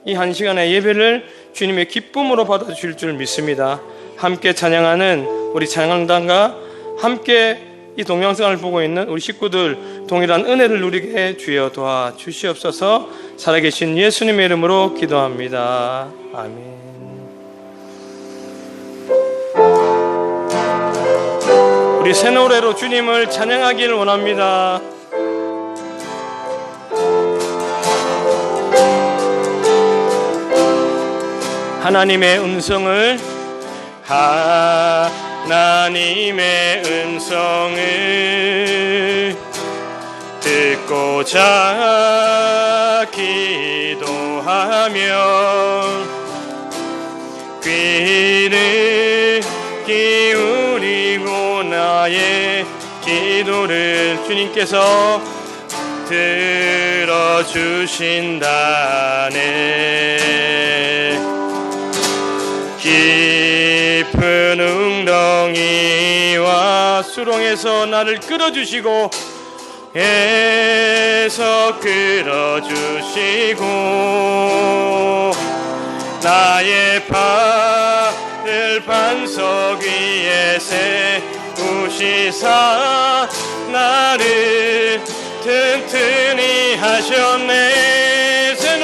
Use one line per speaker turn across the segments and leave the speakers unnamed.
이 한 시간의 예배를 주님의 기쁨으로 받아주실 줄 믿습니다. 함께 찬양하는 우리 찬양단과 함께 이 동영상을 보고 있는 우리 식구들 동일한 은혜를 누리게 주여 도와주시옵소서. 살아계신 예수님의 이름으로 기도합니다. 아멘. 우리 새 노래로 주님을 찬양하기를 원합니다. 하나님의 음성을 듣고자 기도하며 귀를 기울이고 나의 기도를 주님께서 들어주신다네. 깊은 웅덩이와 수렁에서 나를 끌어주시고 에서 끌어주시고 나의 발을 반석 위에 세우시사 나를 튼튼히 하셨네. 새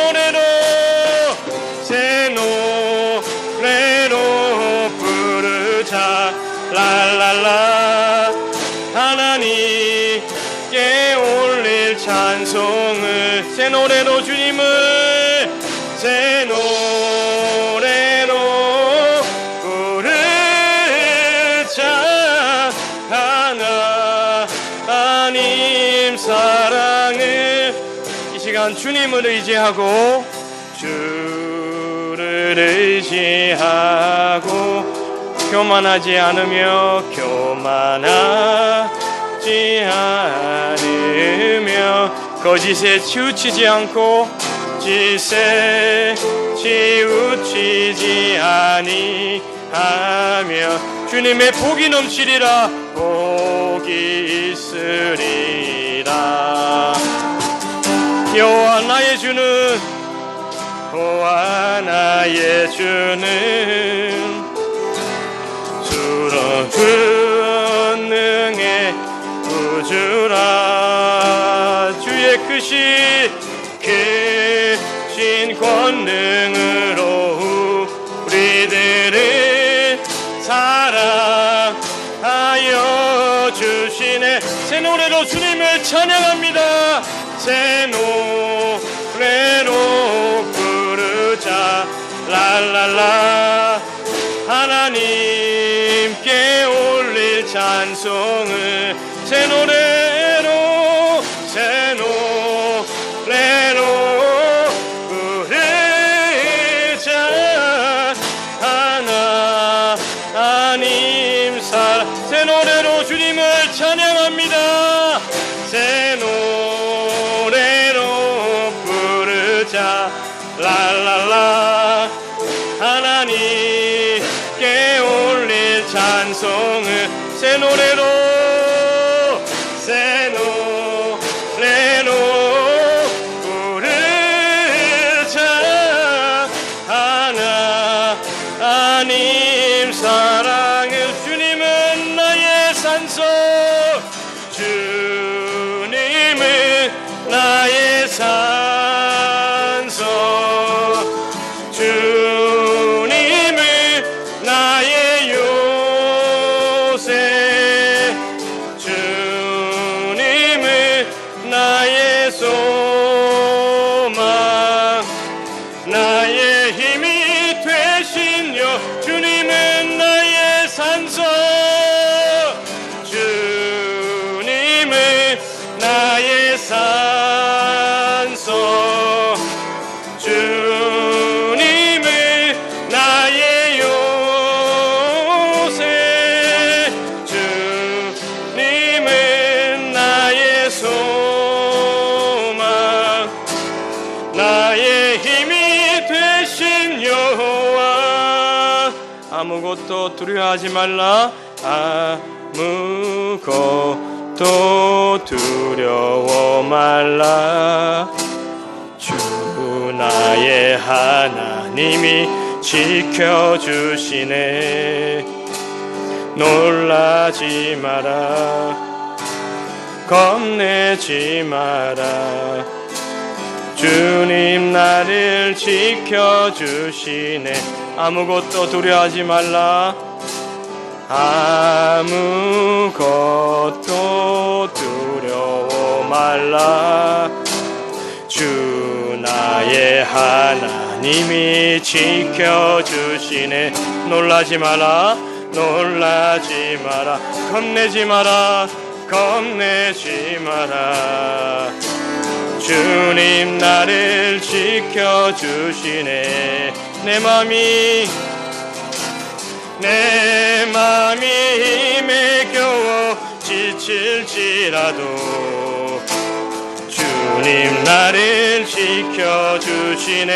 노래로 부르자 랄랄라. 하나님께 올릴 찬송을 새 노래로 주님을 새 노래로 부르자. 하나님 사랑을 이 시간 주님을 의지하고 주를 의지하고 교만하지 않으며 거짓에 치우치지 않고 짓에 치우치지 아니하며 주님의 복이 넘치리라. 복이 있으리라. 여호와 나의 주는 전능의 구주라. 주의 크신 권능으로 우리들을 사랑하여 주시네. 새 노래로 주님을 찬양합니다. 새 노래로 부르자 랄랄라. 하나님께 올릴 찬송을 새 노래로 부르자. 하나님 사랑 새 노래로 주님을 찬양합니다. 새 노래로 부르자 랄랄라. 하나님께 올릴 찬송을 새 노래로 부르자. 하나님 사랑을 주님은 나의 산소 주님은 나의 산소 주님은 나의 요새 주님은 나의 소망 나의 힘이 되신 여 주님은 나의 산소 주님은 나의 산소 주님은 나의 요새 주님은 나의 소망 나의 힘이 되신 여호와. 아무것도 두려워하지 말라. 아무것도 두려워 말라. 주 나의 하나님이 지켜주시네. 놀라지 마라, 겁내지 마라. 주님 나를 지켜주시네. 아무것도 두려워하지 말라. 아무것도 두려워 말라. 주 나의 하나님이 지켜주시네. 놀라지 마라, 놀라지 마라. 겁내지 마라, 겁내지 마라. 주님 나를 지켜주시네. 내 맘이 힘에 겨워 지칠지라도 주님 나를 지켜주시네.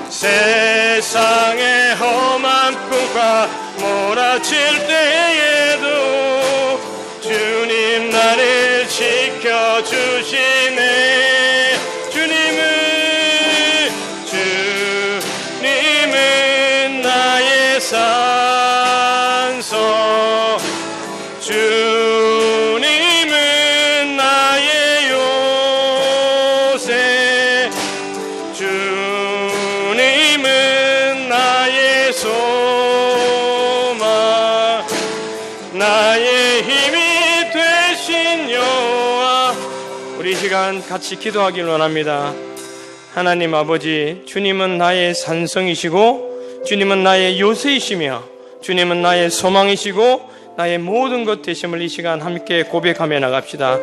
세상의 험한 풍파 몰아칠 때에도 주님 나를 지켜주시네. 주님은 나의 산소, 주님은 나의 요새, 주님은 나의 소망, 나의 힘이 되신 여호와. 우리 이 시간 같이 기도하길 원합니다. 하나님 아버지, 주님은 나의 산성이시고 주님은 나의 요새이시며 주님은 나의 소망이시고 나의 모든 것 되심을 이 시간 함께 고백하며 나갑시다.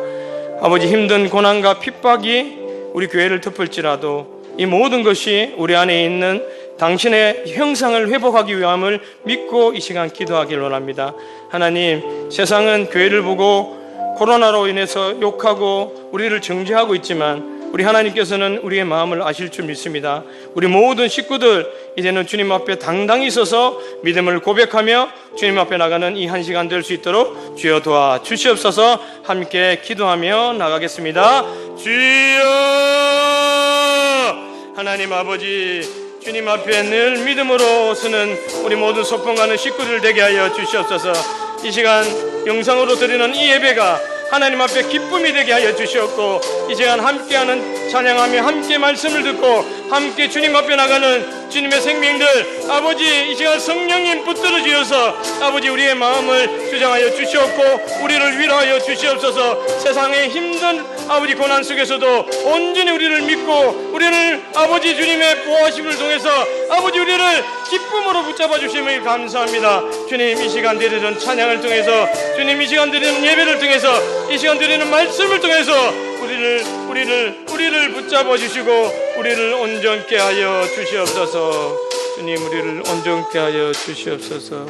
아버지, 힘든 고난과 핍박이 우리 교회를 덮을지라도 이 모든 것이 우리 안에 있는 당신의 형상을 회복하기 위함을 믿고 이 시간 기도하길 원합니다. 하나님, 세상은 교회를 보고 코로나로 인해서 욕하고 우리를 정죄하고 있지만 우리 하나님께서는 우리의 마음을 아실 줄 믿습니다. 우리 모든 식구들 이제는 주님 앞에 당당히 서서 믿음을 고백하며 주님 앞에 나가는 이 한 시간 될 수 있도록 주여 도와 주시옵소서. 함께 기도하며 나가겠습니다. 주여, 하나님 아버지, 주님 앞에 늘 믿음으로 서는 우리 모든 소풍가는 식구들 되게 하여 주시옵소서. 이 시간 영상으로 드리는 이 예배가 하나님 앞에 기쁨이 되게 하여 주시옵고, 이 시간 함께하는 찬양하며 함께 말씀을 듣고 함께 주님 앞에 나가는 주님의 생명들, 아버지, 이 시간 성령님 붙들어 주셔서 아버지 우리의 마음을 주장하여 주시옵고 우리를 위로하여 주시옵소서. 세상의 힘든 아버지 고난 속에서도 온전히 우리를 믿고 우리를 아버지 주님의 보호하심을 통해서 아버지 우리를 기쁨으로 붙잡아 주심을 감사합니다. 주님, 이 시간 드리는 찬양을 통해서, 주님 이 시간 드리는 예배를 통해서, 이 시간 드리는 말씀을 통해서 우리를 붙잡아 주시고 우리를 온전케 하여 주시옵소서. 주님, 우리를 온전케 하여 주시옵소서.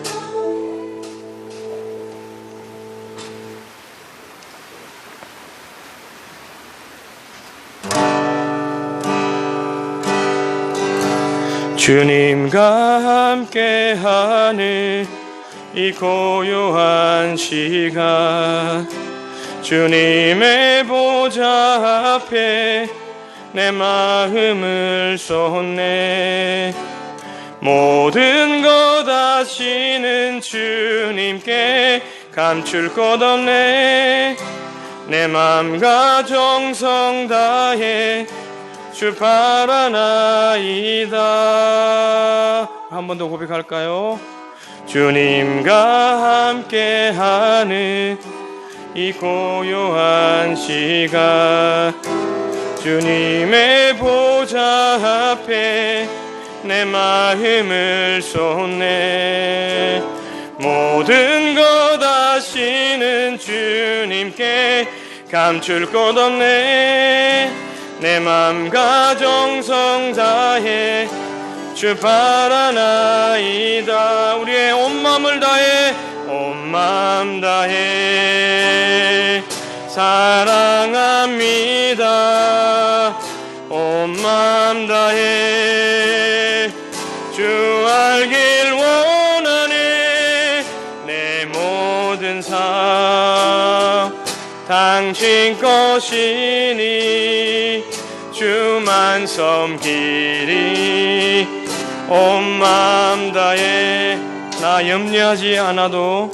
주님과 함께하는 이 고요한 시간, 주님의 보좌 앞에 내 마음을 쏟네. 모든 것 아시는 주님께 감출 것 없네. 내 맘과 정성 다해 주 바라나이다. 한 번 더 고백할까요? 주님과 함께하는 이 고요한 시간, 주님의 보좌 앞에 내 마음을 쏟네. 모든 것 아시는 주님께 감출 것 없네. 내 맘과 정성 다해 주 바라나이다. 우리의 온 마음을 다해, 온 마음 다해 사랑합니다. 온 마음 다해 주 알길 원하네. 내 모든 삶 당신 것이니 주만 섬기리. 온 마음 다해 나 염려하지 않아도,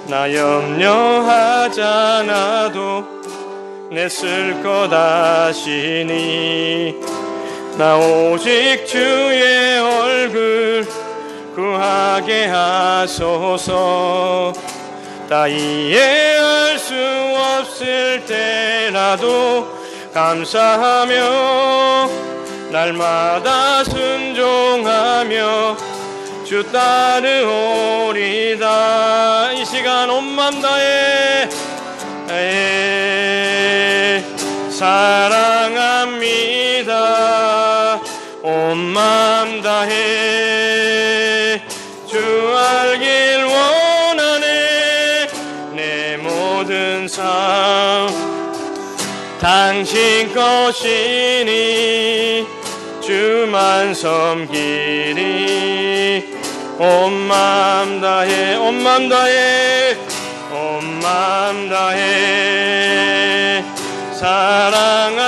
나 염려하지 않아도 내 쓸 것 아시니. 나 오직 주의 얼굴 구하게 하소서. 다 이해할 수 없을 때라도 감사하며 날마다 순종하며 주 따르오리다. 이 시간 온 맘 다해 사랑합니다. 온 맘 다해 주 알길 원하네. 내 모든 삶 당신 것이니 주만 섬기리. 온 맘 다해 온 맘 다해 온 맘 다해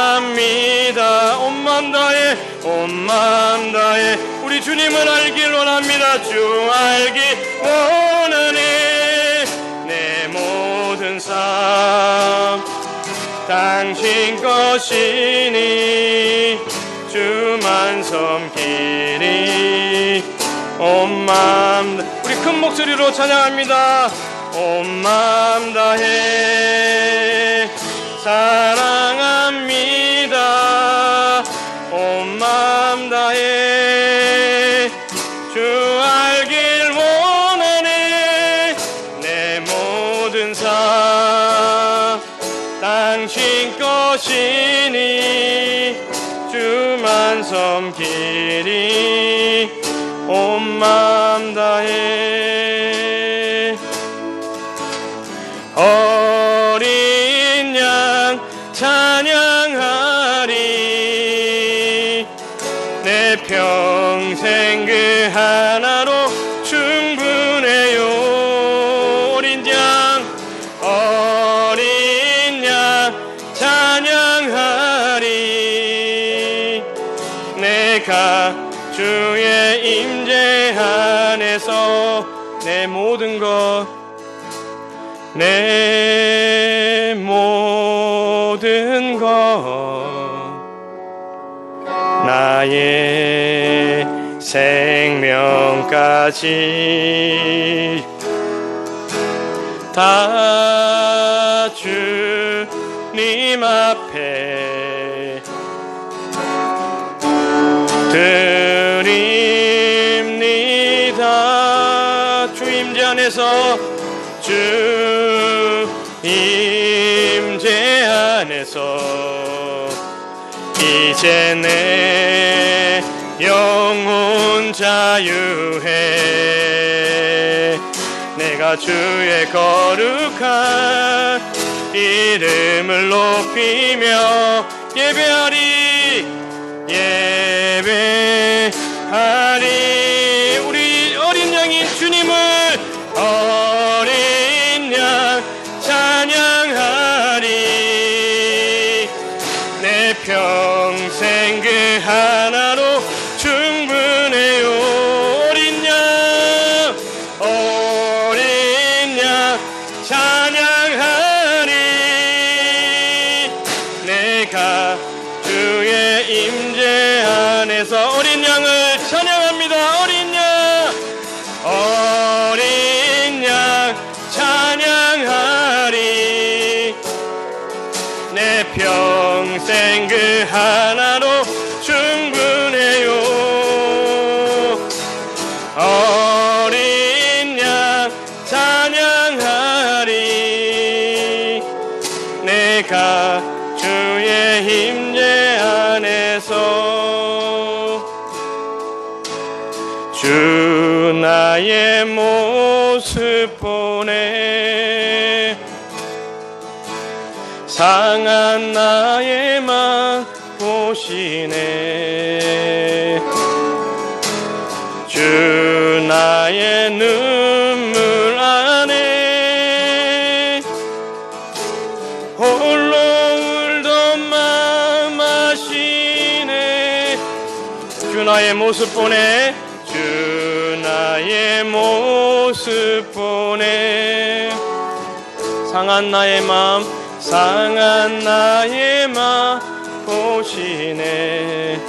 사랑합니다. 온 맘 다해 온 맘 다해 우리 주님을 알길 원합니다. 주 알길 원하네. 내 모든 삶 당신 것이니 주만 섬기리. 온 맘 우리 큰 목소리로 찬양합니다. 온 맘 다해 사랑합니다. 온 맘 다해 주 알길 원하네. 내 모든 삶 당신 것이니 주만 섬기리. 온 맘 다해 어린 양 찬양하리. 내 평생 그 하나로 충분해요. 어린 양 찬양하리. 내가 주의 임재 안에서 내 모든 것 나의 생명까지 다 주님 앞에 드립니다. 주 임재 안에서 주 임재 안에서 이제 내 영혼 자유해. 내가 주의 거룩한 이름을 높이며 예배하리. 우리 어린 양인 주님을 어린 양 찬양하리. 내 평생 그 하나로 충분해요. 어린 양 찬양하리. 내가 주의 임재 안에서 어린 양을 찬양합니다. 어린 양 찬양하리. 내 평생 그 하나로 충분해요. 어린 양 찬양하리. 내가 주의 임재 안에서 주 나의 모습 보내 상한 나의 맘 보시네. 주 나의 눈물 안에 홀로 울던 맘 아시 주 나의 모습 보내 주 나의 모습 보내 상한 나의 마음 상한 나의 마음 보시네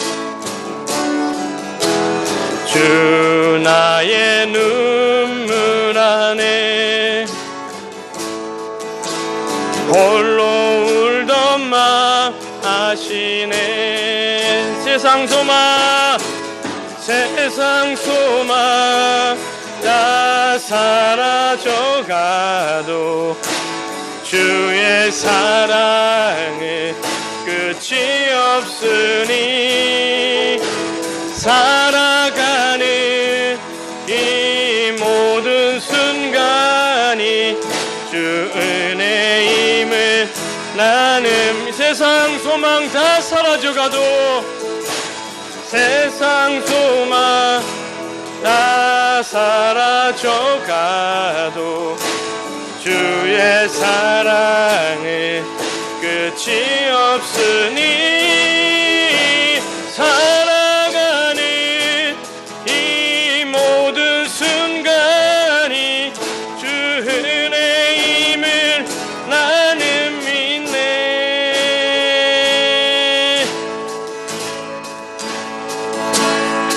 주 나의 눈물 안에 홀로 울던 마음 아시네 세상 소망 다 사라져가도 주의 사랑은 끝이 없으니 살아가는 이 모든 순간이 주 은혜임을 나는 세상 소망 다 사라져가도 세상 소망 다 사라져가도 주의 사랑은 끝이 없으니 살아가는 이 모든 순간이 주 은혜임을 나는 믿네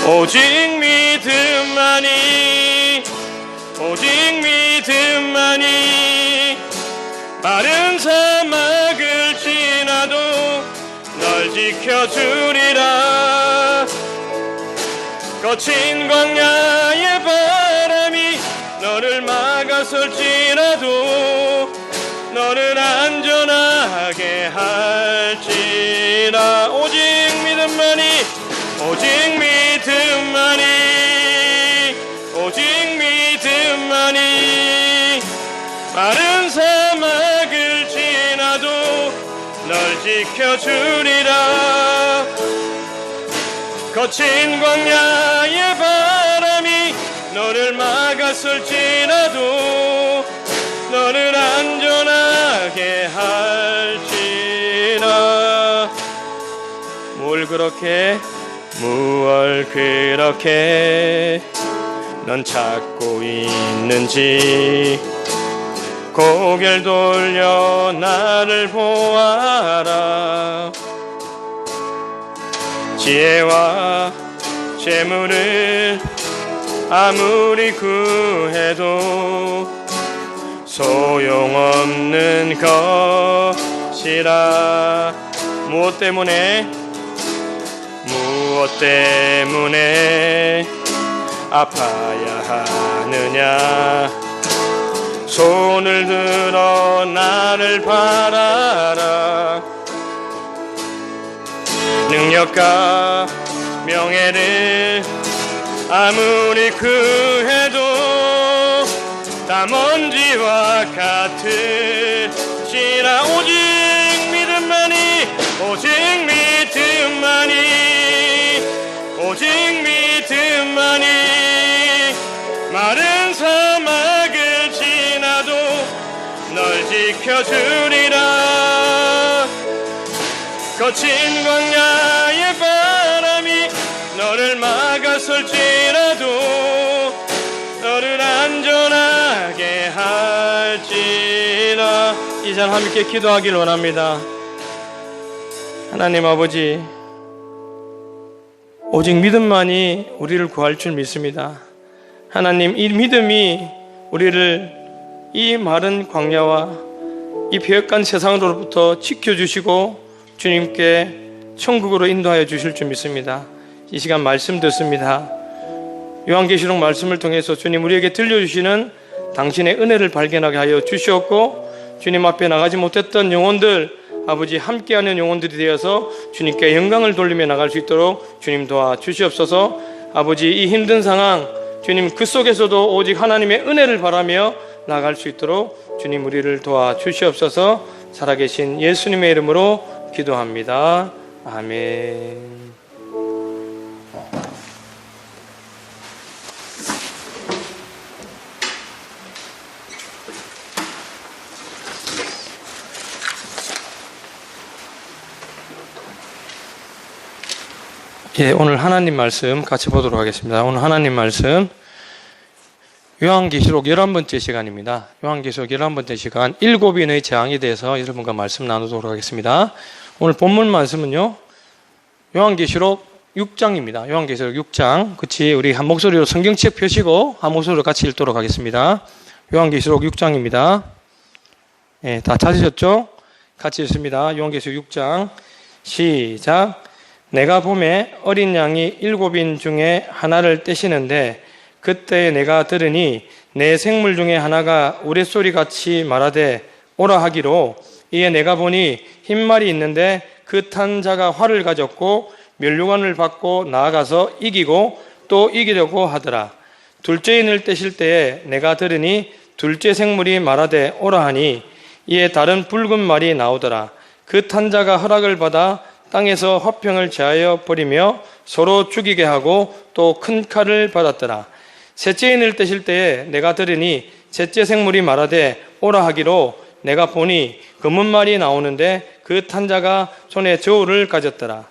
오직 믿음만이 마른 사막을 지나도 널 지켜주리라 거친 광야의 바람이 너를 막아설지라도 너를 안전하게 할지라 오직 믿음만이 마른 사막을 지나도 널 지켜주리라 거친 광야의 바람이 너를 막아설지라도 너를 안전하게 할지라 무얼 그렇게 넌 찾고 있는지 고개를 돌려 나를 보아라 지혜와 재물을 아무리 구해도 소용없는 것이라 무엇 때문에 아파야 하느냐 손을 들어 나를 바라라 능력과 명예를 아무리 구해도 다 먼지와 같을지라 오직 믿음만이 마른 사막을 지나도 널 지켜주리라 거친 광야의 바람이 너를 막아설지라도 너를 안전하게 할지라 이 시간 함께 기도하길 원합니다. 하나님 아버지 오직 믿음만이 우리를 구할 줄 믿습니다. 하나님 이 믿음이 우리를 이 마른 광야와 이 배역간 세상으로부터 지켜주시고 주님께 천국으로 인도하여 주실 줄 믿습니다. 이 시간 말씀 듣습니다. 요한계시록 말씀을 통해서 주님 우리에게 들려주시는 당신의 은혜를 발견하게 하여 주시옵고 주님 앞에 나가지 못했던 영혼들 아버지 함께하는 영혼들이 되어서 주님께 영광을 돌리며 나갈 수 있도록 주님 도와주시옵소서. 아버지 이 힘든 상황 주님 그 속에서도 오직 하나님의 은혜를 바라며 나갈 수 있도록 주님 우리를 도와주시옵소서. 살아계신 예수님의 이름으로 기도합니다. 아멘. 예, 오늘 하나님 말씀 같이 보도록 하겠습니다. 오늘 하나님 말씀 요한계시록 11번째 시간입니다. 요한계시록 11번째 시간 7인의 재앙에 대해서 여러분과 말씀 나누도록 하겠습니다. 오늘 본문 말씀은요, 요한계시록 6장입니다. 요한계시록 6장. 그치, 우리 한 목소리로 성경책 펴시고 한 목소리로 같이 읽도록 하겠습니다. 요한계시록 6장입니다. 예, 다 찾으셨죠? 같이 읽습니다. 요한계시록 6장 시작. 내가 보매 어린 양이 7인 중에 하나를 떼시는데 그때 내가 들으니 내 생물 중에 하나가 우레소리같이 말하되 오라 하기로, 이에 내가 보니 흰말이 있는데 그 탄 자가 활을 가졌고 면류관을 받고 나아가서 이기고 또 이기려고 하더라. 둘째 인을 떼실 때에 내가 들으니 둘째 생물이 말하되 오라 하니, 이에 다른 붉은 말이 나오더라. 그 탄 자가 허락을 받아 땅에서 화평을 제하여 버리며 서로 죽이게 하고 또 큰 칼을 받았더라. 셋째 인을 떼실 때에 내가 들으니 셋째 생물이 말하되 오라 하기로, 내가 보니 검은 말이 나오는데 그 탄 자가 손에 저울을 가졌더라.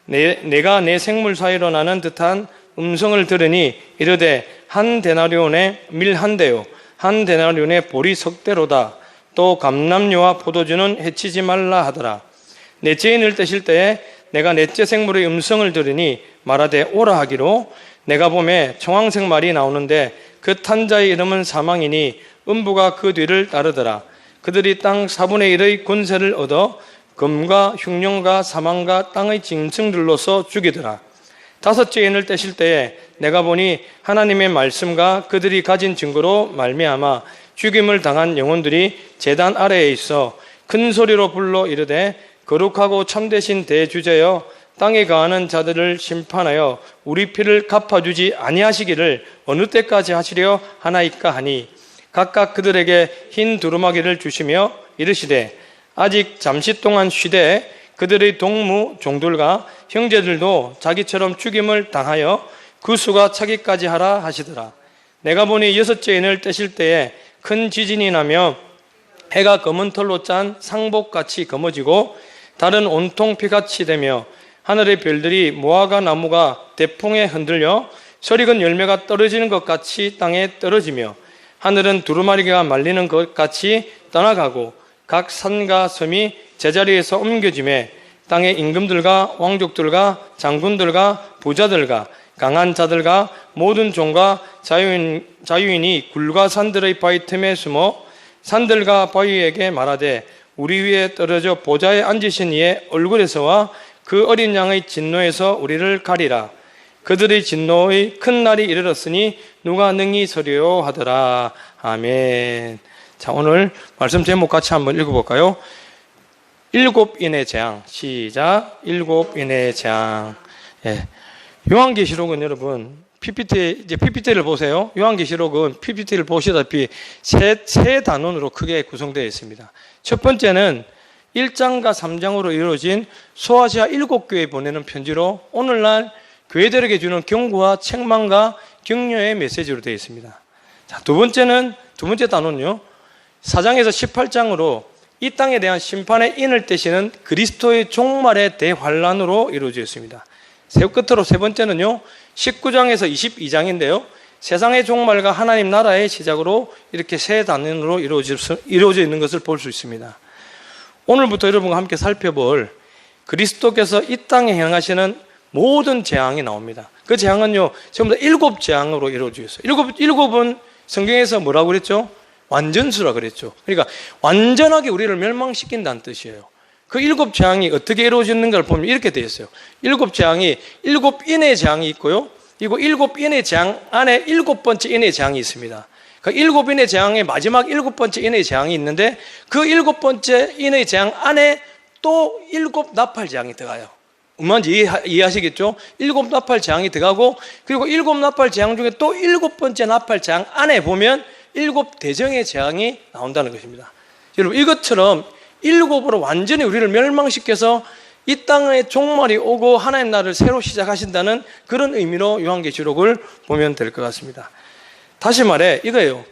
내가 내 생물 사이로 나는 듯한 음성을 들으니 이르되 한 데나리온에 밀 한 대요, 한 데나리온에 보리 석 대로다. 또 감람류와 포도주는 해치지 말라 하더라. 넷째 인을 떼실 때에 내가 넷째 생물의 음성을 들으니 말하되 오라 하기로, 내가 보매 청황색 말이 나오는데 그 탄 자의 이름은 사망이니 음부가 그 뒤를 따르더라. 그들이 땅 4분의 1의 권세를 얻어 검과 흉령과 사망과 땅의 짐승들로서 죽이더라. 다섯째 인을 떼실 때에 내가 보니 하나님의 말씀과 그들이 가진 증거로 말미암아 죽임을 당한 영혼들이 제단 아래에 있어 큰 소리로 불러 이르되 거룩하고 참되신 대주제여, 땅에 거하는 자들을 심판하여 우리 피를 갚아주지 아니하시기를 어느 때까지 하시려 하나이까 하니, 각각 그들에게 흰 두루마기를 주시며 이르시되 아직 잠시 동안 쉬되 그들의 동무 종들과 형제들도 자기처럼 죽임을 당하여 그 수가 차기까지 하라 하시더라. 내가 보니 여섯째 인을 떼실 때에 큰 지진이 나며 해가 검은 털로 짠 상복같이 검어지고 달은 온통 피같이 되며 하늘의 별들이 무화과 나무가 대풍에 흔들려 설익은 열매가 떨어지는 것 같이 땅에 떨어지며 하늘은 두루마리가 말리는 것 같이 떠나가고 각 산과 섬이 제자리에서 옮겨지매 땅의 임금들과 왕족들과 장군들과 부자들과 강한 자들과 모든 종과 자유인이 굴과 산들의 바위 틈에 숨어 산들과 바위에게 말하되 우리 위에 떨어져 보좌에 앉으신 이의 얼굴에서와 그 어린 양의 진노에서 우리를 가리라. 그들의 진노의 큰 날이 이르렀으니 누가 능히 서리요 하더라. 아멘. 자, 오늘 말씀 제목 같이 한번 읽어볼까요? 7인의 재앙. 시작. 7인의 재앙. 예. 요한계시록은 여러분 PPT를 보세요. 요한계시록은 PPT를 보시다시피 세 단원으로 크게 구성되어 있습니다. 첫 번째는 1장과 3장으로 이루어진 소아시아 7교회에 보내는 편지로 오늘날 교회들에게 주는 경고와 책망과 격려의 메시지로 되어 있습니다. 자, 두 번째 단원은요, 4장에서 18장으로 이 땅에 대한 심판의 인을 떼시는 그리스도의 종말의 대환란으로 이루어져 있습니다. 끝으로 세 번째는요, 19장에서 22장인데요, 세상의 종말과 하나님 나라의 시작으로 이렇게 세 단원으로 이루어져 있는 것을 볼 수 있습니다. 오늘부터 여러분과 함께 살펴볼 그리스도께서 이 땅에 행하시는 모든 재앙이 나옵니다. 그 재앙은요, 전부 다 7재앙으로 이루어져 있어요. 일곱은 성경에서 뭐라고 그랬죠? 완전수라 그랬죠. 그러니까 완전하게 우리를 멸망시킨다는 뜻이에요. 그 7재앙이 어떻게 이루어졌는가를 보면 이렇게 되어 있어요. 7재앙이 7인의 재앙이 있고요, 그리고 7인의 재앙 안에 7번째 인의 재앙이 있습니다. 그 7인의 재앙의 마지막 7번째 인의 재앙이 있는데 그 7번째 인의 재앙 안에 또 7 나팔 재앙이 들어가요. 뭔지 이해하시겠죠? 7 나팔 재앙이 들어가고, 그리고 7 나팔 재앙 중에 또 7번째 나팔 재앙 안에 보면 7 대정의 재앙이 나온다는 것입니다. 여러분, 이것처럼 7으로 완전히 우리를 멸망시켜서 이 땅의 종말이 오고 하나님 나라를 새로 시작하신다는 그런 의미로 요한계시록을 보면 될 것 같습니다. 다시 말해 이거예요.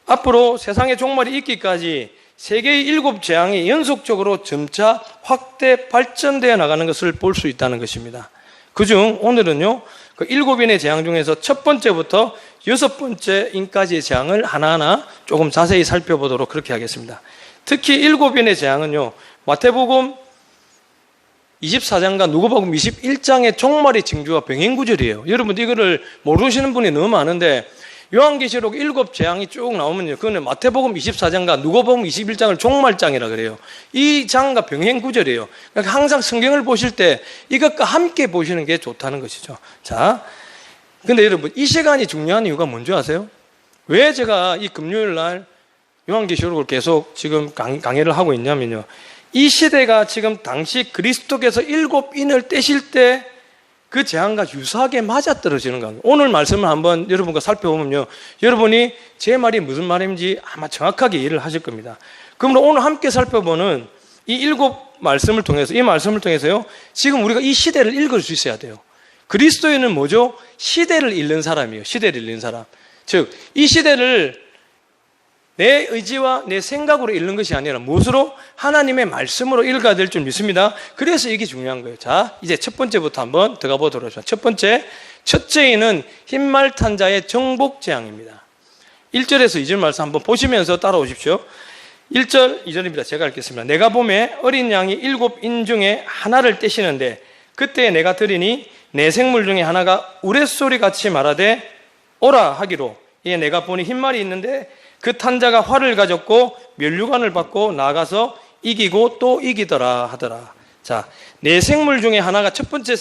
앞으로 세상의 종말이 있기까지 세계의 7재앙이 연속적으로 점차 확대 발전되어 나가는 것을 볼 수 있다는 것입니다. 그중 오늘은요, 그 7인의 재앙 중에서 첫 번째부터 6번째인까지의 재앙을 하나하나 조금 자세히 살펴보도록 그렇게 하겠습니다. 특히 7인의 재앙은요, 마태복음 24장과 누가복음 21장의 종말의 징조와 병행구절이에요. 여러분 이거를 모르시는 분이 너무 많은데, 요한계시록 7재앙이 쭉 나오면요, 그거는 마태복음 24장과 누가복음 21장을 종말장이라 그래요. 이 장과 병행구절이에요. 그러니까 항상 성경을 보실 때 이것과 함께 보시는 게 좋다는 것이죠. 자, 근데 여러분 이 시간이 중요한 이유가 뭔지 아세요? 왜 제가 이 금요일 날 요한계시록을 계속 지금 강의를 하고 있냐면요, 이 시대가 지금 당시 그리스도께서 7인을 떼실 때 그 재앙과 유사하게 맞아떨어지는 겁니다. 오늘 말씀을 한번 여러분과 살펴보면요, 여러분이 제 말이 무슨 말인지 아마 정확하게 이해를 하실 겁니다. 그러므로 오늘 함께 살펴보는 이 7말씀을 통해서, 이 말씀을 통해서요, 지금 우리가 이 시대를 읽을 수 있어야 돼요. 그리스도인은 뭐죠? 시대를 읽는 사람이에요. 시대를 읽는 사람. 즉, 이 시대를 내 의지와 내 생각으로 읽는 것이 아니라 무엇으로? 하나님의 말씀으로 읽어야 될 줄 믿습니다. 그래서 이게 중요한 거예요. 자, 이제 첫 번째부터 한번 들어가 보도록 하겠습니다. 첫 번째, 첫째에는 흰말 탄 자의 정복 재앙입니다. 1절에서 2절 말씀 한번 보시면서 따라오십시오. 1절, 2절입니다. 제가 읽겠습니다. 내가 보매 어린 양이 7인 중에 하나를 떼시는데, 그때 내가 들으니 내 생물 중에 하나가 우레소리 같이 말하되 오라 하기로, 이에 내가 보니 흰말이 있는데 그 탄자가 활을 가졌고 면류관을 받고 나가서 이기고 또 이기더라 하더라. 자, 네 생물 중에 하나가 첫 번째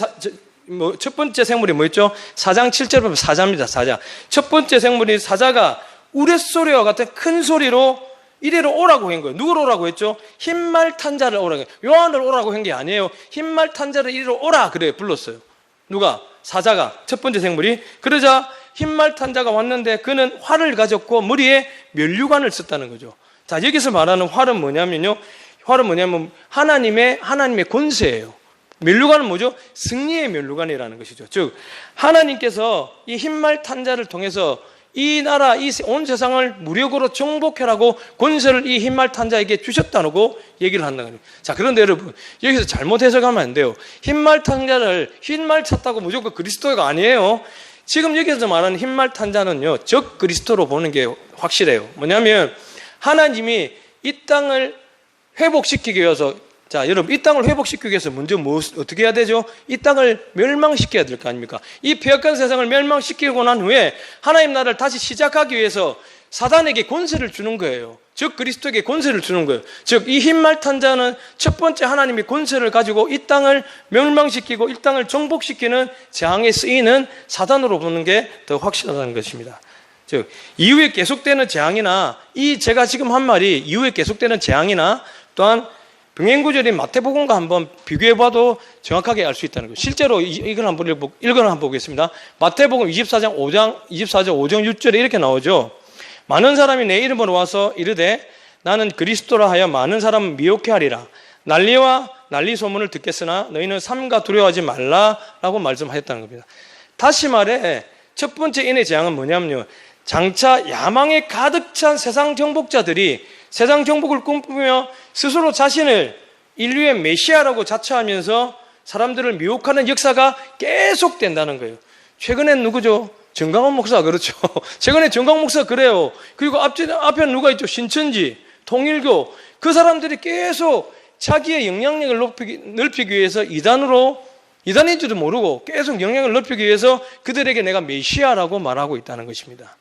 생물이 뭐였죠? 4장 7절 보면 사자입니다. 사자. 첫 번째 생물이 사자가 우레소리와 같은 큰 소리로 이리로 오라고 한 거예요. 누구를 오라고 했죠? 흰말 탄자를 오라고 했어요. 요한을 오라고 한 게 아니에요. 흰말 탄자를 이리로 오라 그래 불렀어요. 누가? 사자가, 첫 번째 생물이. 그러자 흰말 탄자가 왔는데 그는 활을 가졌고 머리에 면류관을 썼다는 거죠. 자, 여기서 말하는 활은 뭐냐면요, 활은 뭐냐면 하나님의 권세예요. 면류관은 뭐죠? 승리의 면류관이라는 것이죠. 즉, 하나님께서 이 흰말 탄자를 통해서 이 나라, 이 온 세상을 무력으로 정복해라고 권세를 이 흰말 탄자에게 주셨다고 얘기를 한다는 거예요. 자, 그런데 여러분, 여기서 잘못 해석하면 안 돼요. 흰말 탄자를 흰말 찼다고 무조건 그리스도가 아니에요. 지금 여기서 말하는 흰말 탄자는요, 적 그리스도로 보는 게 확실해요. 뭐냐면 하나님이 이 땅을 회복시키기 위해서, 자, 여러분, 이 땅을 회복시키기 위해서 먼저 어떻게 해야 되죠? 이 땅을 멸망시켜야 될 거 아닙니까? 이 폐역한 세상을 멸망시키고 난 후에 하나님 나라를 다시 시작하기 위해서 사단에게 권세를 주는 거예요. 즉 그리스도에게 권세를 주는 거예요. 즉 이 흰말 탄자는 첫 번째 하나님이 권세를 가지고 이 땅을 멸망시키고 이 땅을 정복시키는 재앙에 쓰이는 사단으로 보는 게 더 확실하다는 것입니다. 즉 이후에 계속되는 재앙이나, 이 제가 지금 한 말이 이후에 계속되는 재앙이나, 또한 병행구절인 마태복음과 한번 비교해봐도 정확하게 알 수 있다는 거예요. 실제로 이걸 한번 보겠습니다. 마태복음 24장 5장 6절에 이렇게 나오죠. 많은 사람이 내 이름으로 와서 이르되 나는 그리스도라 하여 많은 사람을 미혹해 하리라. 난리와 난리 소문을 듣겠으나 너희는 삼가 두려워하지 말라라고 말씀하셨다는 겁니다. 다시 말해 첫 번째 인의 재앙은 뭐냐면요, 장차 야망에 가득 찬 세상 정복자들이 세상 정복을 꿈꾸며 스스로 자신을 인류의 메시아라고 자처하면서 사람들을 미혹하는 역사가 계속된다는 거예요. 최근엔 누구죠? 정강원 목사, 그렇죠. 최근에 정강원 목사 그래요. 그리고 앞에 누가 있죠? 신천지, 통일교. 그 사람들이 계속 자기의 영향력을 넓히기 위해서 이단인지도 모르고 계속 영향을 넓히기 위해서 그들에게 내가 메시아라고 말하고 있다는 것입니다.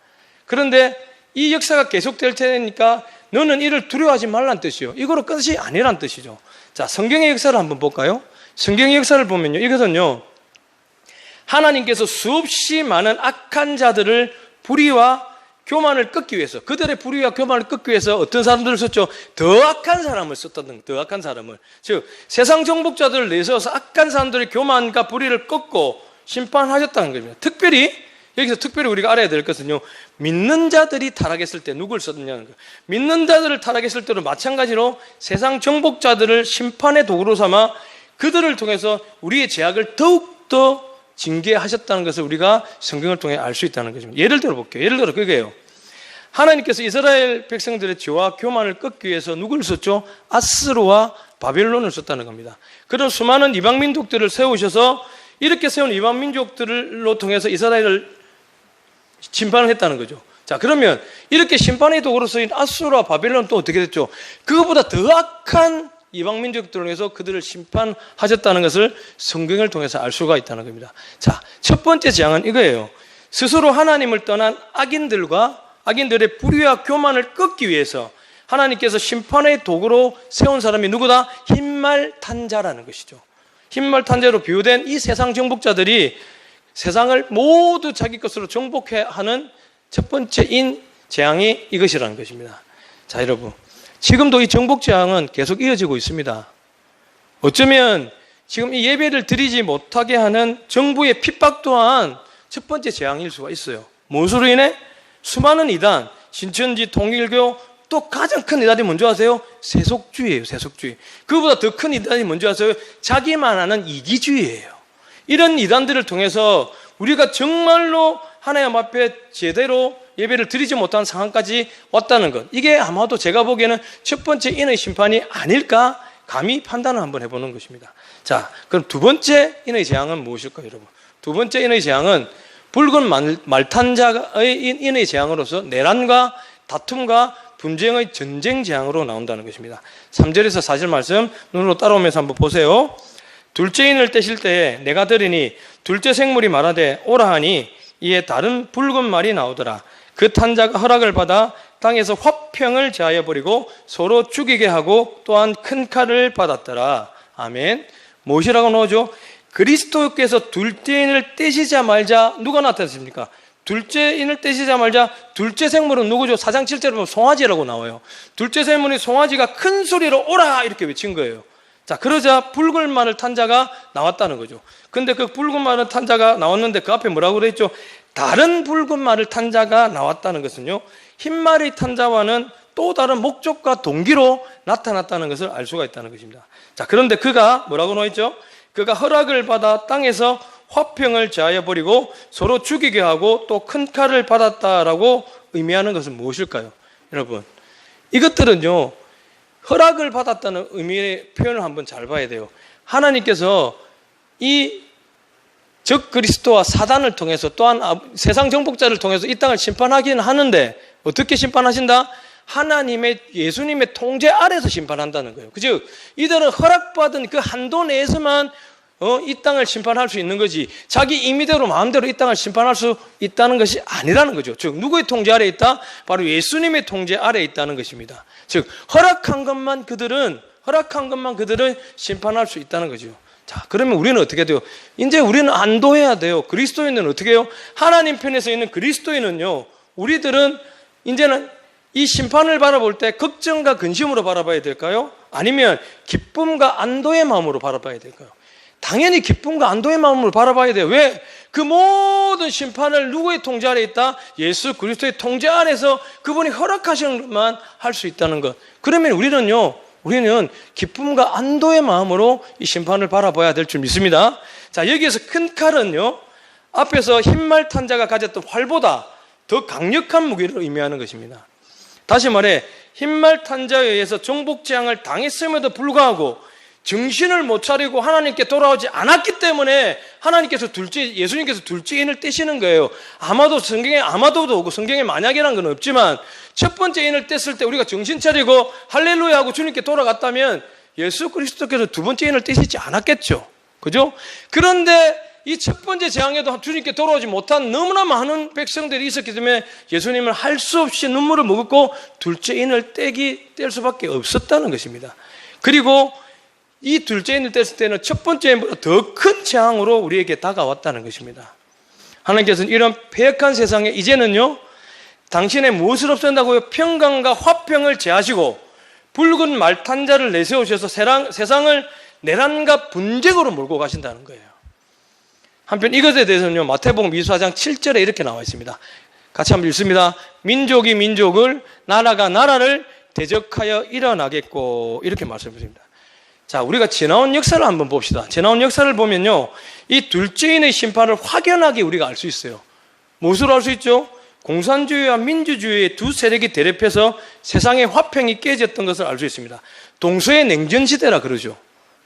그런데 이 역사가 계속될 테니까 너는 이를 두려워하지 말란 뜻이요, 이거로 끝이 아니란 뜻이죠. 자, 성경의 역사를 한번 볼까요? 성경의 역사를 보면요, 이것은요, 하나님께서 수없이 많은 악한 자들을 불의와 교만을 꺾기 위해서, 그들의 불의와 교만을 꺾기 위해서 어떤 사람들을 썼죠? 더 악한 사람을 썼다는, 더 악한 사람을. 즉 세상 정복자들을 내세워서 악한 사람들의 교만과 불의를 꺾고 심판하셨다는 겁니다. 여기서 특별히 우리가 알아야 될 것은요, 믿는 자들이 타락했을 때 누굴 썼느냐는 거예요. 믿는 자들을 타락했을 때도 마찬가지로 세상 정복자들을 심판의 도구로 삼아 그들을 통해서 우리의 죄악을 더욱더 징계하셨다는 것을 우리가 성경을 통해 알 수 있다는 것입니다. 예를 들어 볼게요. 예를 들어 그게요, 하나님께서 이스라엘 백성들의 죄와 교만을 꺾기 위해서 누굴 썼죠? 아스르와 바벨론을 썼다는 겁니다. 그런 수많은 이방 민족들을 세우셔서 이렇게 세운 이방 민족들로 통해서 이스라엘을 심판을 했다는 거죠. 자, 그러면 이렇게 심판의 도구로 쓰인 아수르와 바벨론은 또 어떻게 됐죠? 그것보다 더 악한 이방 민족들을 통해서 그들을 심판하셨다는 것을 성경을 통해서 알 수가 있다는 겁니다. 자, 첫 번째 재앙은 이거예요. 스스로 하나님을 떠난 악인들의 불의와 교만을 꺾기 위해서 하나님께서 심판의 도구로 세운 사람이 누구다? 흰말탄자라는 것이죠. 흰말탄자로 비유된 이 세상 정복자들이 세상을 모두 자기 것으로 정복해 하는 첫 번째 재앙이 이것이라는 것입니다. 자, 여러분, 지금도 이 정복 재앙은 계속 이어지고 있습니다. 어쩌면 지금 이 예배를 드리지 못하게 하는 정부의 핍박 또한 첫 번째 재앙일 수가 있어요. 무엇으로 인해? 수많은 이단, 신천지, 통일교, 또 가장 큰 이단이 뭔지 아세요? 세속주의예요. 세속주의. 그보다 더 큰 이단이 뭔지 아세요? 자기만 아는 이기주의예요. 이런 이단들을 통해서 우리가 정말로 하나님 앞에 제대로 예배를 드리지 못한 상황까지 왔다는 것, 이게 아마도 제가 보기에는 첫 번째 인의 심판이 아닐까 감히 판단을 한번 해보는 것입니다. 자, 그럼 두 번째 인의 재앙은 무엇일까요, 여러분? 두 번째 인의 재앙은 붉은 말탄자의 인의 재앙으로서 내란과 다툼과 분쟁의 전쟁 재앙으로 나온다는 것입니다. 3절에서 4절 말씀 눈으로 따라오면서 한번 보세요. 둘째 인을 떼실 때에 내가 들으니 둘째 생물이 말하되 오라 하니 이에 다른 붉은 말이 나오더라. 그 탄자가 허락을 받아 땅에서 화평을 제하여 버리고 서로 죽이게 하고 또한 큰 칼을 받았더라. 아멘. 무엇이라고 나오죠? 그리스도께서 둘째 인을 떼시자 말자 누가 나타났습니까? 둘째 인을 떼시자 말자 둘째 생물은 누구죠? 4장 7절에 보면 송아지라고 나와요. 둘째 생물이 송아지가 큰 소리로 오라 이렇게 외친 거예요. 자, 그러자 붉은 말을 탄 자가 나왔다는 거죠. 근데 그 붉은 말을 탄 자가 나왔는데 그 앞에 뭐라고 그랬죠? 다른 붉은 말을 탄 자가 나왔다는 것은요, 흰 말의 탄 자와는 또 다른 목적과 동기로 나타났다는 것을 알 수가 있다는 것입니다. 자, 그런데 그가 뭐라고 나와있죠? 그가 허락을 받아 땅에서 화평을 제하여 버리고 서로 죽이게 하고 또 큰 칼을 받았다라고 의미하는 것은 무엇일까요? 여러분, 이것들은요, 허락을 받았다는 의미의 표현을 한번 잘 봐야 돼요. 하나님께서 이 적 그리스도와 사단을 통해서 또한 세상 정복자를 통해서 이 땅을 심판하기는 하는데 어떻게 심판하신다? 하나님의 예수님의 통제 아래서 심판한다는 거예요. 즉 이들은 허락받은 그 한도 내에서만 이 땅을 심판할 수 있는 거지 자기 임의대로 마음대로 이 땅을 심판할 수 있다는 것이 아니라는 거죠. 즉 누구의 통제 아래에 있다? 바로 예수님의 통제 아래에 있다는 것입니다. 즉 허락한 것만 그들은 심판할 수 있다는 거죠. 자, 그러면 우리는 어떻게 돼요? 이제 우리는 안도해야 돼요. 그리스도인은 어떻게 해요? 하나님 편에서 있는 그리스도인은요, 우리들은 이제는 이 심판을 바라볼 때 걱정과 근심으로 바라봐야 될까요? 아니면 기쁨과 안도의 마음으로 바라봐야 될까요? 당연히 기쁨과 안도의 마음으로 바라봐야 돼요. 왜? 그 모든 심판을 누구의 통제 아래에 있다? 예수 그리스도의 통제 안에서 그분이 허락하시는 것만 할 수 있다는 것. 그러면 우리는 기쁨과 안도의 마음으로 이 심판을 바라봐야 될 줄 믿습니다. 자, 여기에서 큰 칼은요, 앞에서 흰말 탄자가 가졌던 활보다 더 강력한 무기를 의미하는 것입니다. 다시 말해 흰말 탄자에 의해서 정복 재앙을 당했음에도 불구하고 정신을 못 차리고 하나님께 돌아오지 않았기 때문에 예수님께서 둘째 인을 떼시는 거예요. 아마도 성경에 아마도도 오고 성경에 만약이라는 건 없지만 첫 번째 인을 뗐을 때 우리가 정신 차리고 할렐루야 하고 주님께 돌아갔다면 예수 그리스도께서 두 번째 인을 떼시지 않았겠죠. 그죠? 그런데 이 첫 번째 재앙에도 주님께 돌아오지 못한 너무나 많은 백성들이 있었기 때문에 예수님을 할 수 없이 눈물을 머금고 둘째 인을 뗄 수밖에 없었다는 것입니다. 그리고 이 둘째 인을 뗐을 때는 첫 번째 인보다 더 큰 재앙으로 우리에게 다가왔다는 것입니다. 하나님께서는 이런 패역한 세상에 이제는요, 당신의 무엇을 없앤다고요? 평강과 화평을 제하시고 붉은 말탄자를 내세우셔서 세상을 내란과 분쟁으로 몰고 가신다는 거예요. 한편 이것에 대해서는요, 마태복음 24장 7절에 이렇게 나와 있습니다. 같이 한번 읽습니다. 민족이 민족을, 나라가 나라를 대적하여 일어나겠고, 이렇게 말씀드립니다. 자, 우리가 지나온 역사를 한번 봅시다. 지나온 역사를 보면요, 이 둘째 인의 심판을 확연하게 우리가 알 수 있어요. 무엇으로 알 수 있죠? 공산주의와 민주주의의 두 세력이 대립해서 세상의 화평이 깨졌던 것을 알 수 있습니다. 동서의 냉전시대라 그러죠.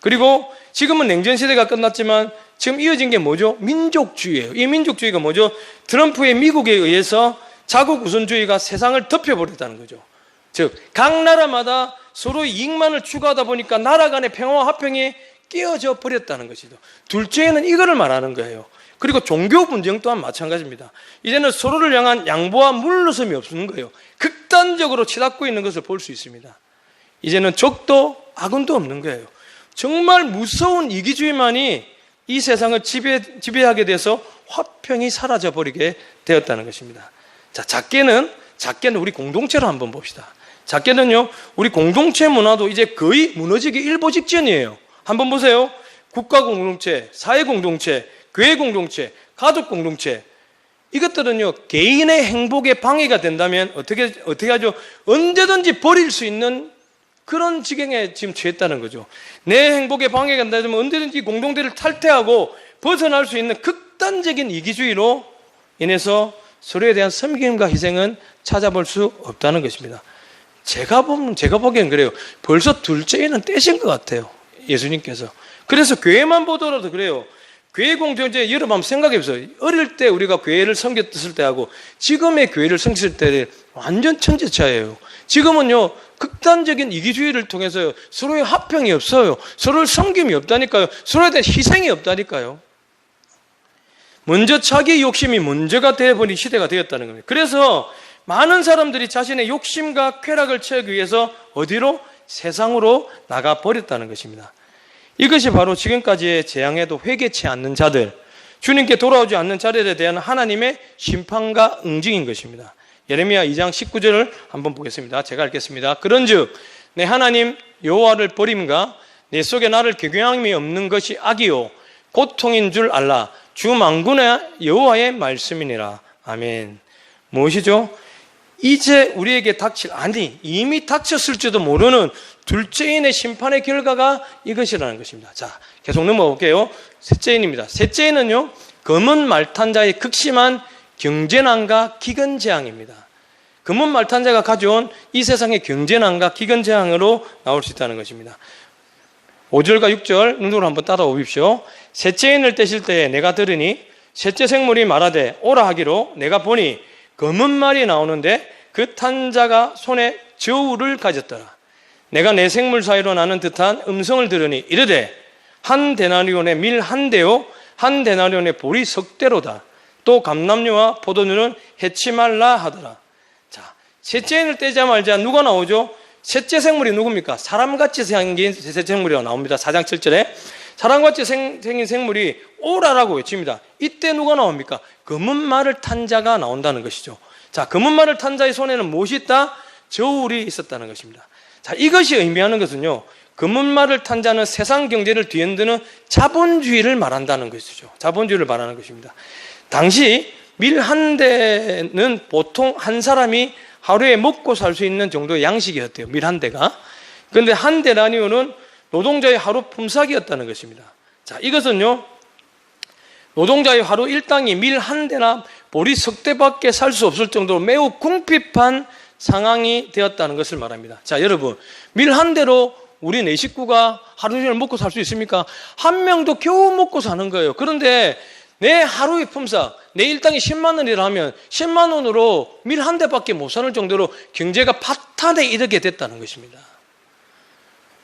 그리고 지금은 냉전시대가 끝났지만 지금 이어진 게 뭐죠? 민족주의예요. 이 민족주의가 뭐죠? 트럼프의 미국에 의해서 자국 우선주의가 세상을 덮여버렸다는 거죠. 즉 각 나라마다 서로의 이익만을 추구하다 보니까 나라 간의 평화와 화평이 깨어져 버렸다는 것이죠. 둘째는 이거를 말하는 거예요. 그리고 종교 분쟁 또한 마찬가지입니다. 이제는 서로를 향한 양보와 물러섬이 없는 거예요. 극단적으로 치닫고 있는 것을 볼 수 있습니다. 이제는 적도 악은도 없는 거예요. 정말 무서운 이기주의만이 이 세상을 지배하게 돼서 화평이 사라져버리게 되었다는 것입니다. 자, 작게는 우리 공동체로 한번 봅시다. 작게는요, 우리 공동체 문화도 이제 거의 무너지기 일보 직전이에요. 한번 보세요. 국가 공동체, 사회 공동체, 교회 공동체, 가족 공동체, 이것들은요 개인의 행복에 방해가 된다면 어떻게 하죠? 언제든지 버릴 수 있는 그런 지경에 지금 처했다는 거죠. 내 행복에 방해가 된다면 언제든지 공동체를 탈퇴하고 벗어날 수 있는 극단적인 이기주의로 인해서 서로에 대한 섬김과 희생은 찾아볼 수 없다는 것입니다. 제가 보기엔 그래요. 벌써 둘째는 떼신 것 같아요, 예수님께서. 그래서 교회만 보더라도 그래요. 교회 공동체 여러분 한번 생각해 보세요. 어릴 때 우리가 교회를 섬겼을 때하고 지금의 교회를 섬겼을 때 완전 천지차이예요. 지금은요 극단적인 이기주의를 통해서 서로의 화평이 없어요. 서로를 섬김이 없다니까요. 서로에 대한 희생이 없다니까요. 먼저 자기 욕심이 먼저가 되어버린 시대가 되었다는 겁니다. 그래서 많은 사람들이 자신의 욕심과 쾌락을 채우기 위해서 어디로? 세상으로 나가버렸다는 것입니다. 이것이 바로 지금까지의 재앙에도 회개치 않는 자들, 주님께 돌아오지 않는 자들에 대한 하나님의 심판과 응징인 것입니다. 예레미야 2장 19절을 한번 보겠습니다. 제가 읽겠습니다. 그런즉 내 하나님 여호와를 버림과 내 속에 나를 경외함이 없는 것이 악이요 고통인 줄 알라. 주 만군의 여호와의 말씀이니라. 아멘. 무엇이죠? 이제 우리에게 이미 닥쳤을지도 모르는 둘째인의 심판의 결과가 이것이라는 것입니다. 자, 계속 넘어가 볼게요. 셋째인입니다. 셋째인은요, 검은 말탄자의 극심한 경제난과 기근재앙입니다. 검은 말탄자가 가져온 이 세상의 경제난과 기근재앙으로 나올 수 있다는 것입니다. 5절과 6절 눈으로 한번 따라오십시오. 셋째인을 떼실 때에 내가 들으니 셋째 생물이 말하되 오라 하기로 내가 보니 검은 말이 나오는데 그 탄자가 손에 저울을 가졌더라. 내가 내 생물 사이로 나는 듯한 음성을 들으니 이르되 한 데나리온의 밀 한 대요 한 데나리온의 보리 석 대로다. 또 감람류와 포도주는 해치 말라 하더라. 자, 셋째인을 떼자 말자 누가 나오죠? 셋째 생물이 누굽니까? 사람같이 생긴 셋째 생물이 나옵니다. 4장 7절에 사람같이 생긴 생물이 오라라고 외칩니다. 이때 누가 나옵니까? 검은 말을 탄 자가 나온다는 것이죠. 자, 검은 말을 탄 자의 손에는 무엇이 있다? 저울이 있었다는 것입니다. 자, 이것이 의미하는 것은요, 검은 말을 탄 자는 세상 경제를 뒤흔드는 자본주의를 말한다는 것이죠. 자본주의를 말하는 것입니다. 당시 밀 한 대는 보통 한 사람이 하루에 먹고 살 수 있는 정도의 양식이었대요. 밀 한 대가. 그런데 한 데나리온은 노동자의 하루 품삯이었다는 것입니다. 자, 이것은요, 노동자의 하루 일당이 밀 한 대나 보리 석 대밖에 살 수 없을 정도로 매우 궁핍한 상황이 되었다는 것을 말합니다. 자, 여러분, 밀 한 대로 우리 네 식구가 하루 종일 먹고 살 수 있습니까? 한 명도 겨우 먹고 사는 거예요. 그런데 내 하루의 품삯, 내 일당이 10만 원이라 하면 10만 원으로 밀 한 대밖에 못 사는 정도로 경제가 파탄에 이르게 됐다는 것입니다.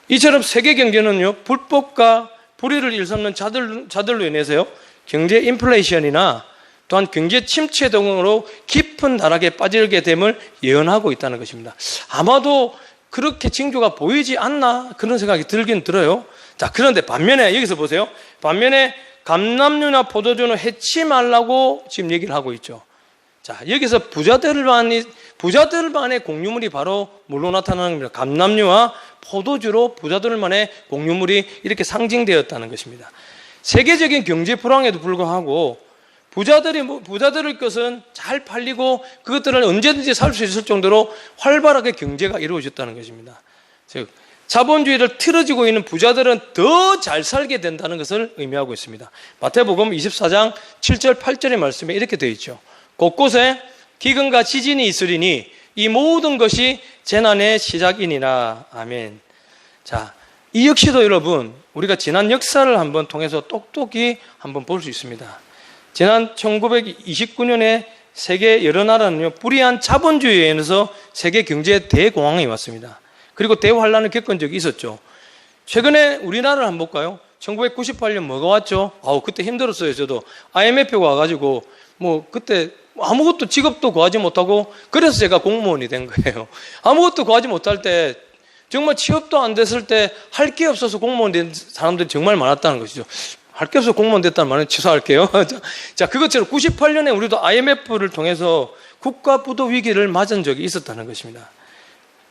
이처럼 세계 경제는요, 불법과 불의를 일삼는 자들로 인해서요, 경제 인플레이션이나 또한 경제 침체 등으로 깊은 나락에 빠지게 됨을 예언하고 있다는 것입니다. 아마도 그렇게 징조가 보이지 않나 그런 생각이 들긴 들어요. 자, 그런데 반면에 여기서 보세요. 반면에 감람류나 포도주는 해치 말라고 지금 얘기를 하고 있죠. 자, 여기서 부자들만의 공유물이 바로 뭘로 나타나는 겁니다. 감람류와 포도주로 부자들만의 공유물이 이렇게 상징되었다는 것입니다. 세계적인 경제 불황에도 불구하고 부자들의 것은 잘 팔리고 그것들을 언제든지 살 수 있을 정도로 활발하게 경제가 이루어졌다는 것입니다. 즉, 자본주의를 틀어지고 있는 부자들은 더 잘 살게 된다는 것을 의미하고 있습니다. 마태복음 24장 7절 8절의 말씀에 이렇게 되어 있죠. 곳곳에 기근과 지진이 있으리니 이 모든 것이 재난의 시작이니라. 아멘. 자, 이 역시도 여러분, 우리가 지난 역사를 한번 통해서 똑똑히 한번 볼 수 있습니다. 지난 1929년에 세계 여러 나라는요, 불의한 자본주의에 의해서 세계 경제 대공황이 왔습니다. 그리고 대환란을 겪은 적이 있었죠. 최근에 우리나라를 한번 볼까요? 1998년 뭐가 왔죠? 그때 힘들었어요. 저도 IMF가 와가지고 그때 아무것도 직업도 구하지 못하고, 그래서 제가 공무원이 된 거예요. 아무것도 구하지 못할 때, 정말 취업도 안 됐을 때 할 게 없어서 공무원 된 사람들이 정말 많았다는 것이죠. 할 게 없어서 공무원 됐다는 말은 취소할게요. 자, 그것처럼 98년에 우리도 IMF를 통해서 국가 부도 위기를 맞은 적이 있었다는 것입니다.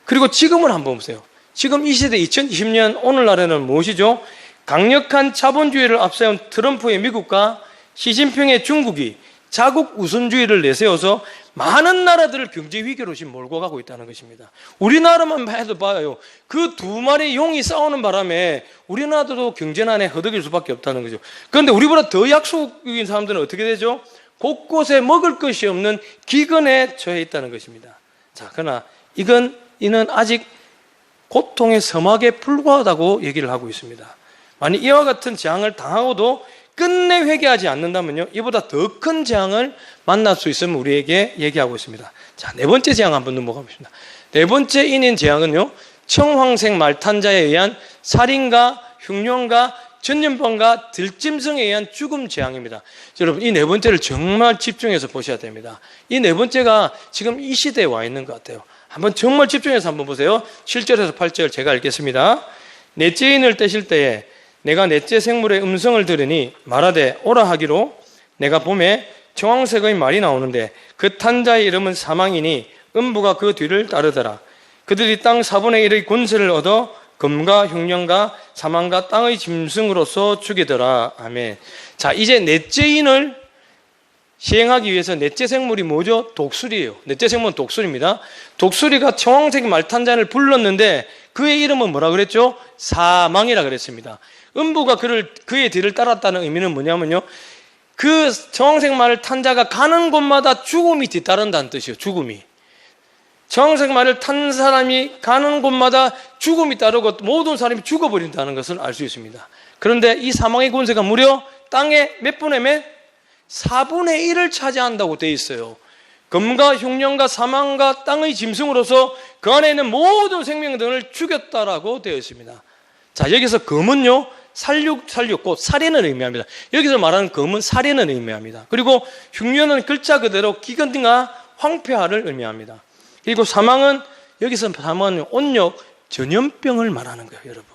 그리고 지금은 한번 보세요. 지금 이 시대 2020년 오늘날에는 무엇이죠? 강력한 자본주의를 앞세운 트럼프의 미국과 시진핑의 중국이 자국 우선주의를 내세워서 많은 나라들을 경제 위기로 지금 몰고 가고 있다는 것입니다. 우리나라만 해도 봐요. 그 두 마리 용이 싸우는 바람에 우리나라도 경제난에 허덕일 수밖에 없다는 거죠. 그런데 우리보다 더 약소국인 사람들은 어떻게 되죠? 곳곳에 먹을 것이 없는 기근에 처해 있다는 것입니다. 자, 그러나 이는 아직 고통의 서막에 불과하다고 얘기를 하고 있습니다. 만약 이와 같은 재앙을 당하고도 끝내 회개하지 않는다면요, 이보다 더 큰 재앙을 만날 수 있음을 우리에게 얘기하고 있습니다. 자, 네 번째 재앙 한번 넘어가 보겠습니다. 네 번째 인인 재앙은요, 청황색 말탄자에 의한 살인과 흉년과 전염병과 들짐승에 의한 죽음 재앙입니다. 여러분, 이 네 번째를 정말 집중해서 보셔야 됩니다. 이 네 번째가 지금 이 시대에 와 있는 것 같아요. 한번 정말 집중해서 한번 보세요. 7절에서 8절 제가 읽겠습니다. 넷째 인을 떼실 때에 내가 넷째 생물의 음성을 들으니 말하되 오라 하기로, 내가 봄에 청황색의 말이 나오는데 그 탄자의 이름은 사망이니 음부가 그 뒤를 따르더라. 그들이 땅 4분의 1의 권세를 얻어 금과 흉년과 사망과 땅의 짐승으로서 죽이더라. 아멘. 자, 이제 넷째 인을 시행하기 위해서 넷째 생물이 뭐죠? 독수리예요. 넷째 생물은 독수리입니다. 독수리가 청황색 말탄자를 불렀는데 그의 이름은 뭐라 그랬죠? 사망이라 그랬습니다. 음부가 그의 뒤를 따랐다는 의미는 뭐냐면요, 그 청황색 말 탄자가 가는 곳마다 죽음이 뒤따른다는 뜻이에요. 죽음이. 청황색 말을 탄 사람이 가는 곳마다 죽음이 따르고 모든 사람이 죽어버린다는 것을 알 수 있습니다. 그런데 이 사망의 권세가 무려 땅의 몇 분의 몇? 4분의 1을 차지한다고 되어 있어요. 금과 흉년과 사망과 땅의 짐승으로서 그 안에 있는 모든 생명들을 죽였다라고 되어 있습니다. 자, 여기서 금은요, 곧 살인을 의미합니다. 여기서 말하는 금은 살인을 의미합니다. 그리고 흉년은 글자 그대로 기근과 황폐화를 의미합니다. 그리고 사망은, 여기서 사망은 온역, 전염병을 말하는 거예요, 여러분.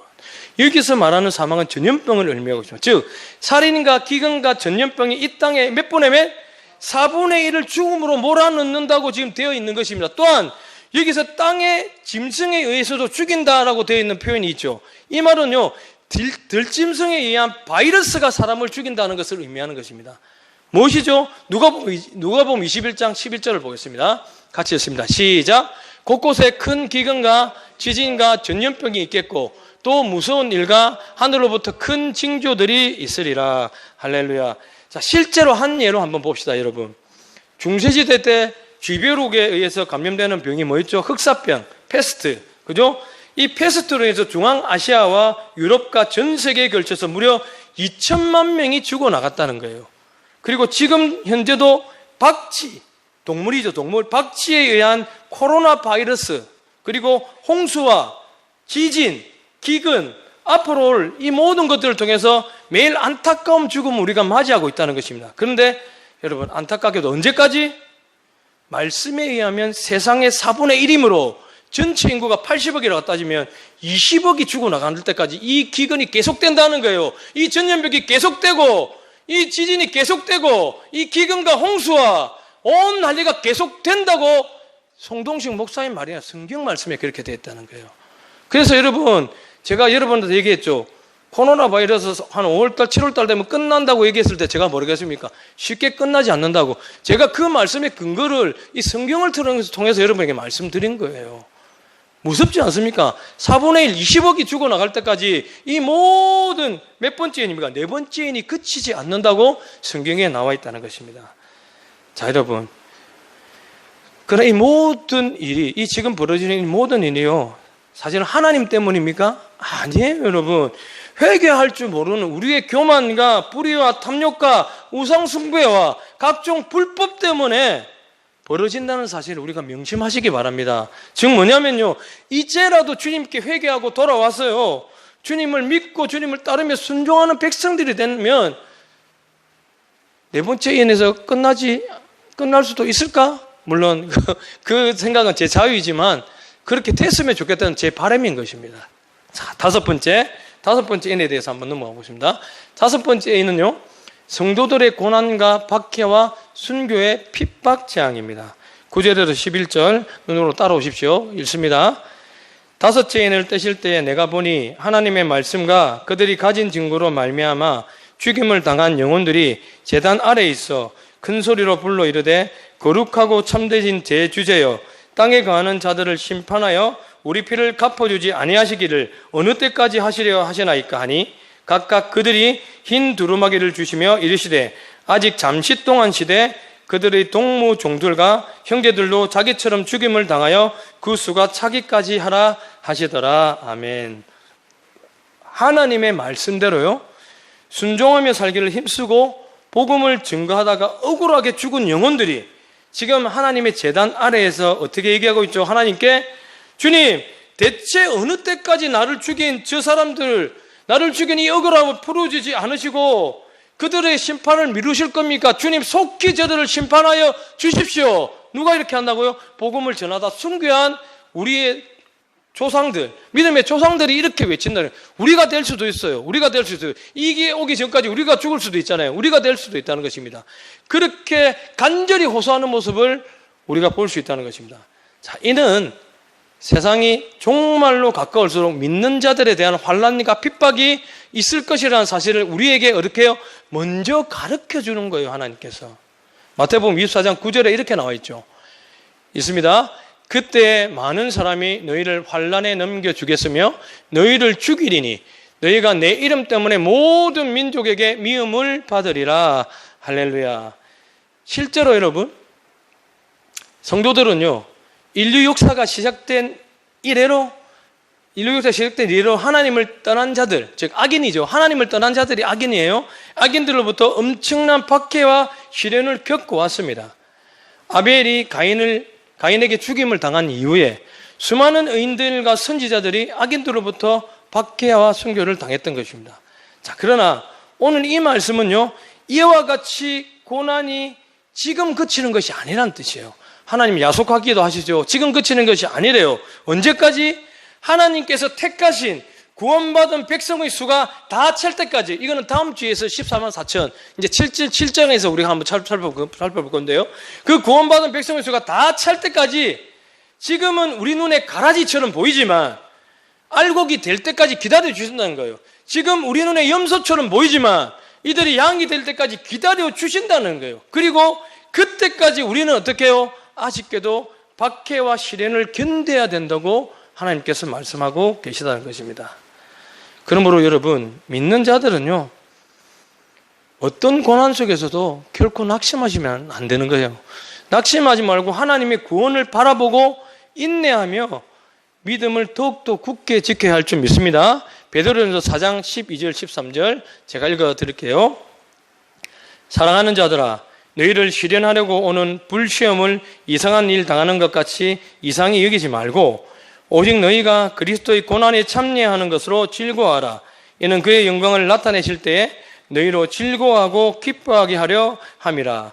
여기서 말하는 사망은 전염병을 의미하고 있습니다. 즉, 살인과 기근과 전염병이 이 땅에 몇 분의 몇? 4분의 1을 죽음으로 몰아넣는다고 지금 되어 있는 것입니다. 또한 여기서 땅의 짐승에 의해서도 죽인다라고 되어 있는 표현이 있죠. 이 말은요, 들짐승에 의한 바이러스가 사람을 죽인다는 것을 의미하는 것입니다. 무엇이죠? 누가복음 21장 11절을 보겠습니다. 같이 읽습니다. 시작. 곳곳에 큰 기근과 지진과 전염병이 있겠고 또 무서운 일과 하늘로부터 큰 징조들이 있으리라. 할렐루야. 자, 실제로 한 예로 한번 봅시다, 여러분. 중세시대 때 쥐벼룩에 의해서 감염되는 병이 뭐였죠? 흑사병, 페스트. 그죠? 이 페스트로 인해서 중앙아시아와 유럽과 전 세계에 걸쳐서 무려 2천만 명이 죽어나갔다는 거예요. 그리고 지금 현재도 박쥐, 동물이죠, 동물. 박쥐에 의한 코로나 바이러스, 그리고 홍수와 지진, 기근, 앞으로 올 이 모든 것들을 통해서 매일 안타까운 죽음을 우리가 맞이하고 있다는 것입니다. 그런데 여러분, 안타깝게도 언제까지? 말씀에 의하면 세상의 4분의 1이므로 전체 인구가 80억이라고 따지면 20억이 죽어나갈 때까지 이 기근이 계속된다는 거예요. 이 전염병이 계속되고, 이 지진이 계속되고, 이 기근과 홍수와 온 난리가 계속된다고 송동식 목사님 말이나 성경 말씀에 그렇게 되어 있다는 거예요. 그래서 여러분, 제가 여러분한테 얘기했죠. 코로나 바이러스 한 5월달, 7월달 되면 끝난다고 얘기했을 때 제가 모르겠습니까? 쉽게 끝나지 않는다고. 제가 그 말씀의 근거를 이 성경을 통해서 여러분에게 말씀드린 거예요. 무섭지 않습니까? 4분의 1, 20억이 죽어나갈 때까지 이 모든 몇 번째 인입니까? 네 번째 인이 그치지 않는다고 성경에 나와 있다는 것입니다. 자, 여러분. 그러나 이 모든 일이, 이 지금 벌어지는 이 모든 일이요, 사실은 하나님 때문입니까? 아니에요, 여러분. 회개할 줄 모르는 우리의 교만과 불의와 탐욕과 우상숭배와 각종 불법 때문에 벌어진다는 사실을 우리가 명심하시기 바랍니다. 즉 뭐냐면요, 이제라도 주님께 회개하고 돌아왔어요. 주님을 믿고 주님을 따르며 순종하는 백성들이 되면 네 번째 예언에서 끝날 수도 있을까? 물론 그 생각은 제 자유이지만 그렇게 됐으면 좋겠다는 제 바람인 것입니다. 자, 다섯 번째 예언에 대해서 한번 넘어가 보겠습니다. 다섯 번째 예언은요, 성도들의 고난과 박해와 순교의 핍박 재앙입니다. 9절에서 11절 눈으로 따라오십시오. 읽습니다. 다섯째 예언을 떼실 때에 내가 보니 하나님의 말씀과 그들이 가진 증거로 말미암아 죽임을 당한 영혼들이 제단 아래에 있어 큰 소리로 불러 이르되 거룩하고 참되신 제 주제여 땅에 거하는 자들을 심판하여 우리 피를 갚아주지 아니하시기를 어느 때까지 하시려 하시나이까 하니 각각 그들이 흰 두루마기를 주시며 이르시되 아직 잠시 동안 시되 그들의 동무 종들과 형제들도 자기처럼 죽임을 당하여 그 수가 차기까지 하라 하시더라. 아멘. 하나님의 말씀대로요, 순종하며 살기를 힘쓰고 복음을 증거하다가 억울하게 죽은 영혼들이 지금 하나님의 제단 아래에서 어떻게 얘기하고 있죠? 하나님께 주님, 대체 어느 때까지 나를 죽인 저 사람들, 나를 죽인 이 억울함을 풀어주지 않으시고 그들의 심판을 미루실 겁니까? 주님, 속히 저들을 심판하여 주십시오. 누가 이렇게 한다고요? 복음을 전하다 순교한 우리의 조상들, 믿음의 조상들이 이렇게 외친다는 거예요. 우리가 될 수도 있어요. 우리가 될 수도 있어요. 이게 오기 전까지 우리가 죽을 수도 있잖아요. 우리가 될 수도 있다는 것입니다. 그렇게 간절히 호소하는 모습을 우리가 볼 수 있다는 것입니다. 자, 이는 세상이 종말로 가까울수록 믿는 자들에 대한 환난과 핍박이 있을 것이라는 사실을 우리에게 어떻게 해요? 먼저 가르쳐 주는 거예요, 하나님께서. 마태복음 24장 9절에 이렇게 나와 있죠. 있습니다. 그때 많은 사람이 너희를 환난에 넘겨주겠으며 너희를 죽이리니 너희가 내 이름 때문에 모든 민족에게 미움을 받으리라. 할렐루야. 실제로 여러분, 성도들은요, 인류 역사가 시작된 이래로 하나님을 떠난 자들, 즉 악인이죠. 하나님을 떠난 자들이 악인이에요. 악인들로부터 엄청난 박해와 시련을 겪고 왔습니다. 아벨이 가인에게 죽임을 당한 이후에 수많은 의인들과 선지자들이 악인들로부터 박해와 순교를 당했던 것입니다. 자, 그러나 오늘 이 말씀은요, 이와 같이 고난이 지금 그치는 것이 아니란 뜻이에요. 하나님 약속하기도 하시죠. 지금 그치는 것이 아니래요. 언제까지? 하나님께서 택하신 구원받은 백성의 수가 다 찰 때까지. 이거는 다음 주에서 14만 4천, 이제 7장에서 우리가 한번 살펴볼 건데요, 그 구원받은 백성의 수가 다 찰 때까지 지금은 우리 눈에 가라지처럼 보이지만 알곡이 될 때까지 기다려 주신다는 거예요. 지금 우리 눈에 염소처럼 보이지만 이들이 양이 될 때까지 기다려 주신다는 거예요. 그리고 그때까지 우리는 어떻게 해요? 아쉽게도 박해와 시련을 견뎌야 된다고 하나님께서 말씀하고 계시다는 것입니다. 그러므로 여러분, 믿는 자들은요, 어떤 고난 속에서도 결코 낙심하시면 안 되는 거예요. 낙심하지 말고 하나님의 구원을 바라보고 인내하며 믿음을 더욱더 굳게 지켜야 할 줄 믿습니다. 베드로전서 4장 12절 13절 제가 읽어드릴게요. 사랑하는 자들아, 너희를 시련하려고 오는 불시험을 이상한 일 당하는 것 같이 이상히 여기지 말고 오직 너희가 그리스도의 고난에 참여하는 것으로 즐거워하라. 이는 그의 영광을 나타내실 때에 너희로 즐거워하고 기뻐하게 하려 함이라.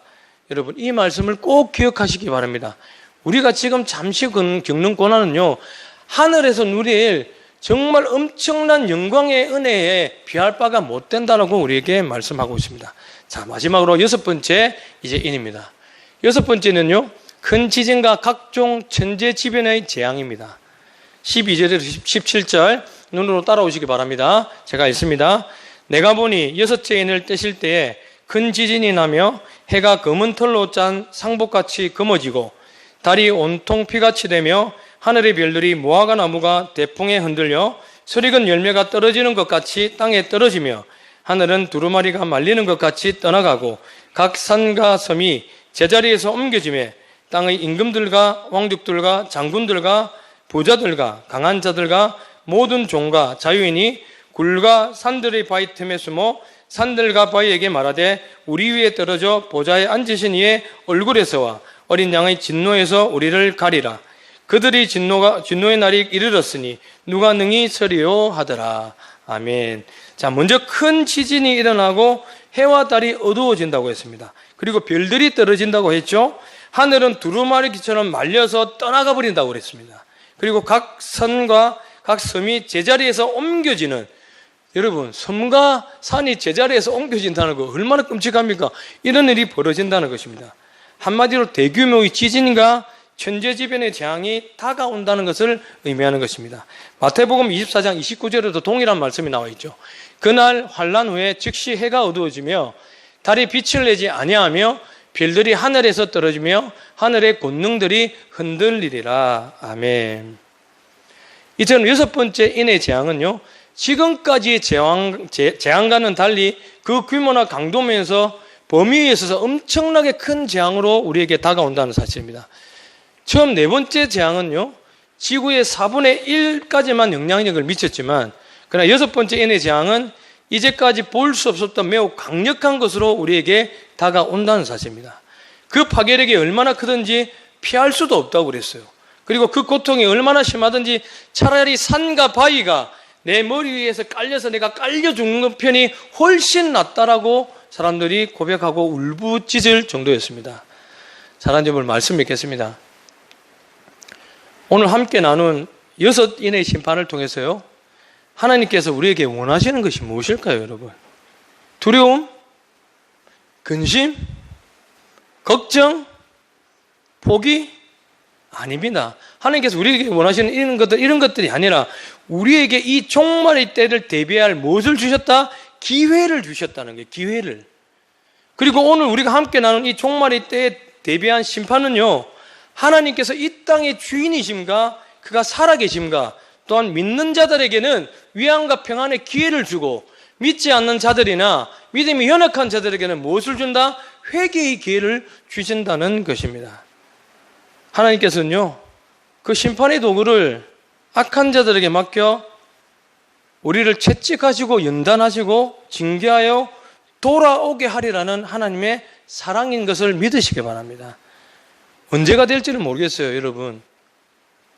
여러분, 이 말씀을 꼭 기억하시기 바랍니다. 우리가 지금 잠시 겪는 고난은요, 하늘에서 누릴 정말 엄청난 영광의 은혜에 비할 바가 못 된다고 우리에게 말씀하고 있습니다. 자, 마지막으로 여섯 번째 인입니다. 여섯 번째는요, 큰 지진과 각종 천재지변의 재앙입니다. 12절에서 17절 눈으로 따라오시기 바랍니다. 제가 읽습니다. 내가 보니 여섯째 인을 떼실 때에 큰 지진이 나며 해가 검은 털로 짠 상복같이 검어지고 달이 온통 피같이 되며 하늘의 별들이 무화과 나무가 대풍에 흔들려 서리건 열매가 떨어지는 것 같이 땅에 떨어지며 하늘은 두루마리가 말리는 것 같이 떠나가고 각 산과 섬이 제자리에서 옮겨지며 땅의 임금들과 왕족들과 장군들과 부자들과 강한 자들과 모든 종과 자유인이 굴과 산들의 바위 틈에 숨어 산들과 바위에게 말하되 우리 위에 떨어져 보좌에 앉으신 이의 얼굴에서와 어린 양의 진노에서 우리를 가리라. 그들이 진노의 날이 이르렀으니 누가 능히 서리요 하더라. 아멘. 자, 먼저 큰 지진이 일어나고 해와 달이 어두워진다고 했습니다. 그리고 별들이 떨어진다고 했죠. 하늘은 두루마리기처럼 말려서 떠나가 버린다고 그랬습니다. 그리고 각 선과 각 섬이 제자리에서 옮겨지는, 여러분, 섬과 산이 제자리에서 옮겨진다는 거 얼마나 끔찍합니까? 이런 일이 벌어진다는 것입니다. 한마디로 대규모의 지진과 천재지변의 재앙이 다가온다는 것을 의미하는 것입니다. 마태복음 24장 29절에도 동일한 말씀이 나와 있죠. 그날 환란 후에 즉시 해가 어두워지며 달이 빛을 내지 아니하며 별들이 하늘에서 떨어지며 하늘의 권능들이 흔들리리라. 아멘. 이처럼 여섯 번째 인의 재앙은요, 지금까지의 재앙과는 달리 그 규모나 강도면서 범위에 있어서 엄청나게 큰 재앙으로 우리에게 다가온다는 사실입니다. 처음 네 번째 재앙은요, 지구의 4분의 1까지만 영향력을 미쳤지만, 그러나 여섯 번째 인의 재앙은 이제까지 볼 수 없었던 매우 강력한 것으로 우리에게 다가온다는 사실입니다. 그 파괴력이 얼마나 크든지 피할 수도 없다고 그랬어요. 그리고 그 고통이 얼마나 심하든지 차라리 산과 바위가 내 머리 위에서 깔려서 내가 깔려 죽는 편이 훨씬 낫다라고 사람들이 고백하고 울부짖을 정도였습니다. 잘한 점을 말씀 맺겠습니다. 오늘 함께 나눈 여섯 인의 심판을 통해서요, 하나님께서 우리에게 원하시는 것이 무엇일까요, 여러분? 두려움? 근심? 걱정? 포기? 아닙니다. 하나님께서 우리에게 원하시는 이런 것들이 아니라 우리에게 이 종말의 때를 대비할 무엇을 주셨다? 기회를 주셨다는 거예요. 기회를. 그리고 오늘 우리가 함께 나눈 이 종말의 때에 대비한 심판은요, 하나님께서 이 땅의 주인이심과 그가 살아계심과 또한 믿는 자들에게는 위안과 평안의 기회를 주고, 믿지 않는 자들이나 믿음이 연약한 자들에게는 무엇을 준다? 회개의 기회를 주신다는 것입니다. 하나님께서는요, 그 심판의 도구를 악한 자들에게 맡겨 우리를 채찍하시고 연단하시고 징계하여 돌아오게 하리라는 하나님의 사랑인 것을 믿으시기 바랍니다. 언제가 될지는 모르겠어요, 여러분.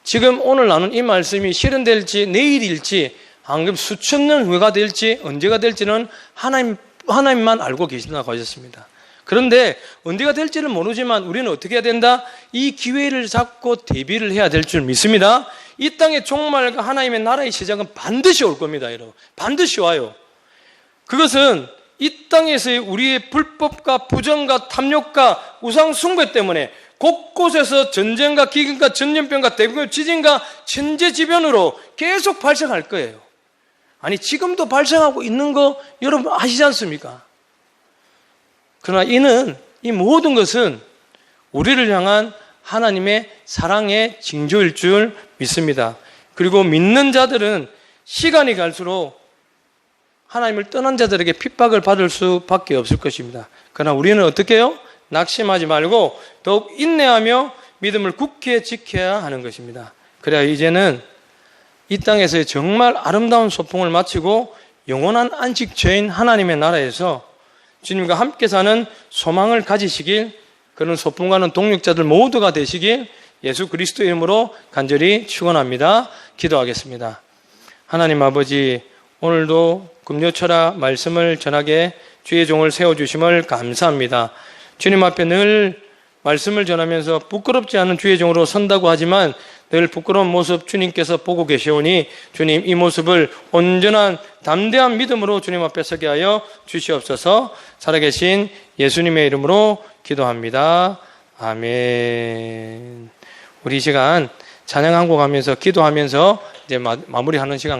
지금 오늘 나눈 이 말씀이 실현될지 내일일지 방금 수천 년 후가 될지 언제가 될지는 하나님만 알고 계신다고 하셨습니다. 그런데 언제가 될지는 모르지만 우리는 어떻게 해야 된다? 이 기회를 잡고 대비를 해야 될 줄 믿습니다. 이 땅의 종말과 하나님의 나라의 시작은 반드시 올 겁니다, 여러분. 반드시 와요. 그것은 이 땅에서의 우리의 불법과 부정과 탐욕과 우상 숭배 때문에 곳곳에서 전쟁과 기근과 전염병과 대규모 지진과 천재지변으로 계속 발생할 거예요. 아니, 지금도 발생하고 있는 거 여러분 아시지 않습니까? 그러나 이 모든 것은 우리를 향한 하나님의 사랑의 징조일 줄 믿습니다. 그리고 믿는 자들은 시간이 갈수록 하나님을 떠난 자들에게 핍박을 받을 수밖에 없을 것입니다. 그러나 우리는 어떻게 해요? 낙심하지 말고 더욱 인내하며 믿음을 굳게 지켜야 하는 것입니다. 그래야 이제는 이 땅에서의 정말 아름다운 소풍을 마치고 영원한 안식처인 하나님의 나라에서 주님과 함께 사는 소망을 가지시길, 그런 소풍가는 동력자들 모두가 되시길 예수 그리스도 이름으로 간절히 축원합니다. 기도하겠습니다. 하나님 아버지, 오늘도 금요철야 말씀을 전하게 주의 종을 세워주심을 감사합니다. 주님 앞에 늘 말씀을 전하면서 부끄럽지 않은 주의 종으로 선다고 하지만 늘 부끄러운 모습 주님께서 보고 계시오니 주님, 이 모습을 온전한 담대한 믿음으로 주님 앞에 서게 하여 주시옵소서. 살아계신 예수님의 이름으로 기도합니다. 아멘. 우리 이 시간 찬양 한 곡 하면서 기도하면서 이제 마무리하는 시간